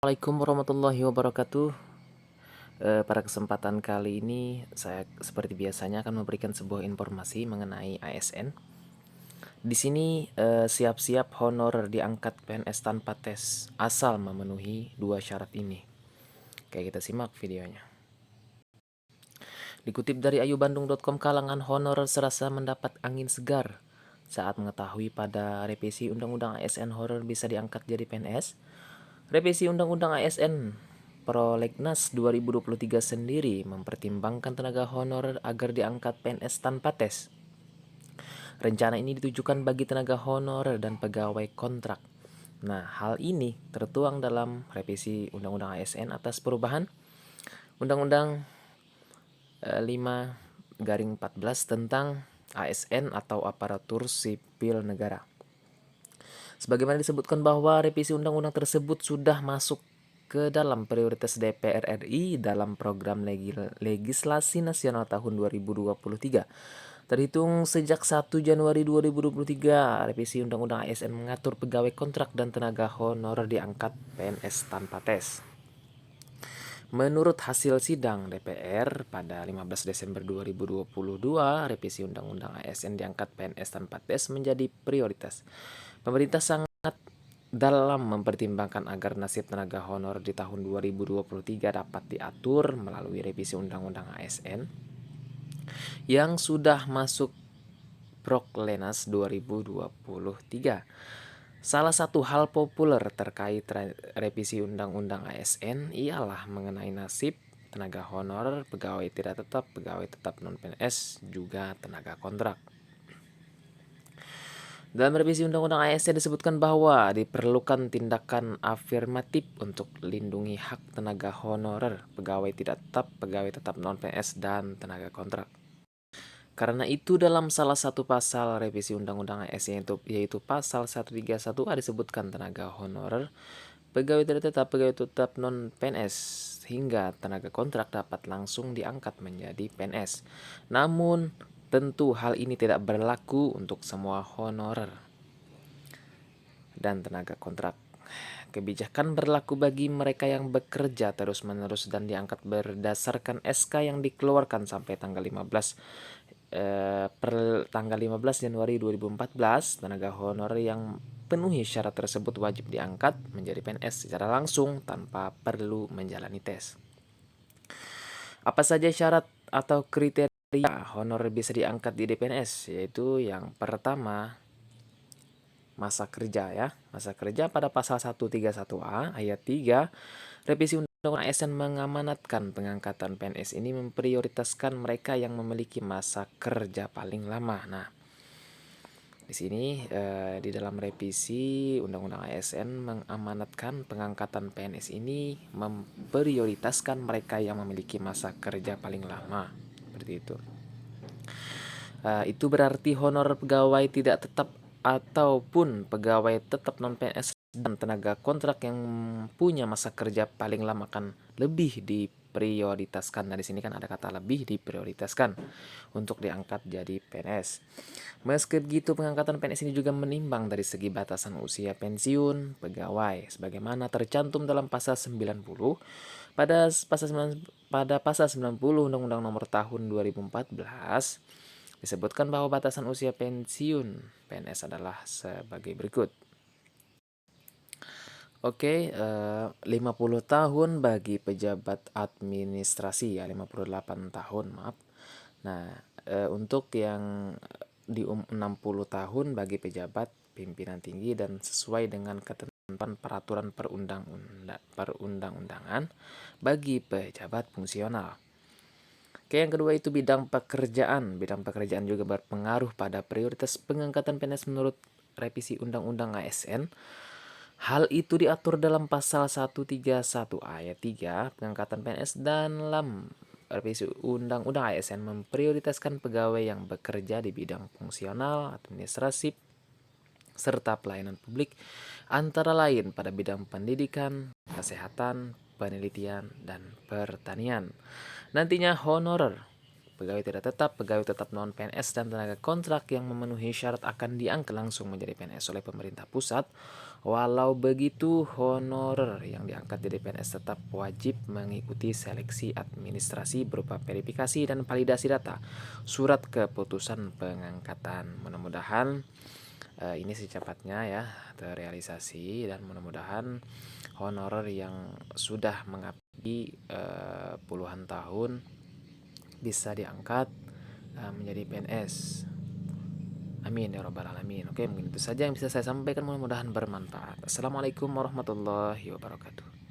Assalamualaikum warahmatullahi wabarakatuh. Pada kesempatan kali ini saya seperti biasanya akan memberikan sebuah informasi mengenai ASN. Di sini siap-siap honorer diangkat PNS tanpa tes asal memenuhi dua syarat ini. Oke, kita simak videonya. Dikutip dari ayubandung.com, kalangan honorer serasa mendapat angin segar saat mengetahui pada revisi Undang-Undang ASN honorer bisa diangkat jadi PNS. Revisi Undang-Undang ASN Prolegnas 2023 sendiri mempertimbangkan tenaga honorer agar diangkat PNS tanpa tes. Rencana ini ditujukan bagi tenaga honorer dan pegawai kontrak. Nah, hal ini tertuang dalam revisi Undang-Undang ASN atas perubahan Undang-Undang 5/14 tentang ASN atau aparatur sipil negara. Sebagaimana disebutkan bahwa revisi undang-undang tersebut sudah masuk ke dalam prioritas DPR RI dalam program legislasi nasional tahun 2023. Terhitung sejak 1 Januari 2023, revisi Undang-Undang ASN mengatur pegawai kontrak dan tenaga honorer diangkat PNS tanpa tes. Menurut hasil sidang DPR pada 15 Desember 2022, revisi Undang-Undang ASN diangkat PNS tanpa tes menjadi prioritas. Pemerintah sangat dalam mempertimbangkan agar nasib tenaga honor di tahun 2023 dapat diatur melalui revisi Undang-Undang ASN yang sudah masuk Proklenas 2023. Salah satu hal populer terkait revisi Undang-Undang ASN ialah mengenai nasib tenaga honorer, pegawai tidak tetap, pegawai tetap non-PNS, juga tenaga kontrak. Dalam revisi Undang-Undang ASN disebutkan bahwa diperlukan tindakan afirmatif untuk lindungi hak tenaga honorer, pegawai tidak tetap, pegawai tetap non-PNS, dan tenaga kontrak. Karena itu dalam salah satu pasal revisi Undang-Undang ASN yaitu pasal 131A disebutkan tenaga honorer, pegawai tidak tetap, pegawai tetap non-PNS, hingga tenaga kontrak dapat langsung diangkat menjadi PNS. Namun, tentu hal ini tidak berlaku untuk semua honorer dan tenaga kontrak. Kebijakan berlaku bagi mereka yang bekerja terus-menerus dan diangkat berdasarkan SK yang dikeluarkan sampai tanggal 15 Januari 2014. Tenaga honorer yang penuhi syarat tersebut wajib diangkat menjadi PNS secara langsung tanpa perlu menjalani tes. Apa saja syarat atau kriteria honorer bisa diangkat di DPNS? Yaitu yang pertama, masa kerja ya. Masa kerja pada pasal 131A ayat 3 revisi Undang-Undang ASN mengamanatkan pengangkatan PNS ini memprioritaskan mereka yang memiliki masa kerja paling lama. Nah, di sini di dalam revisi Undang-Undang ASN mengamanatkan pengangkatan PNS ini memprioritaskan mereka yang memiliki masa kerja paling lama. Seperti itu. Itu berarti honor pegawai tidak tetap ataupun pegawai tetap non-PNS dan tenaga kontrak yang punya masa kerja paling lama akan lebih diprioritaskan. Nah, di sini kan ada kata lebih diprioritaskan untuk diangkat jadi PNS. Meski begitu, pengangkatan PNS ini juga menimbang dari segi batasan usia pensiun pegawai sebagaimana tercantum dalam pasal 90 pada pasal 90 Undang-Undang Nomor Tahun 2014 disebutkan bahwa batasan usia pensiun PNS adalah sebagai berikut. Oke, 50 tahun bagi pejabat administrasi ya, 58 tahun, maaf. Nah, untuk yang di 60 tahun bagi pejabat pimpinan tinggi dan sesuai dengan ketentuan peraturan perundang-undangan bagi pejabat fungsional. Oke, yang kedua itu bidang pekerjaan. Bidang pekerjaan juga berpengaruh pada prioritas pengangkatan PNS menurut revisi Undang-Undang ASN. Hal itu diatur dalam pasal 131 ayat 3 pengangkatan PNS dalam revisi Undang-Undang ASN memprioritaskan pegawai yang bekerja di bidang fungsional, administratif, serta pelayanan publik, antara lain pada bidang pendidikan, kesehatan, penelitian, dan pertanian. Nantinya honorer, pegawai tidak tetap, pegawai tetap non-PNS, dan tenaga kontrak yang memenuhi syarat akan diangkat langsung menjadi PNS oleh pemerintah pusat Walau begitu, honorer yang diangkat jadi PNS tetap wajib mengikuti seleksi administrasi berupa verifikasi dan validasi data, surat keputusan pengangkatan. Mudah-mudahan ini secepatnya ya terrealisasi, dan mudah-mudahan honorer yang sudah mengabdi puluhan tahun bisa diangkat menjadi PNS. Amin ya robbal alamin. Oke, mungkin itu saja yang bisa saya sampaikan, mudah-mudahan bermanfaat. Assalamualaikum warahmatullahi wabarakatuh.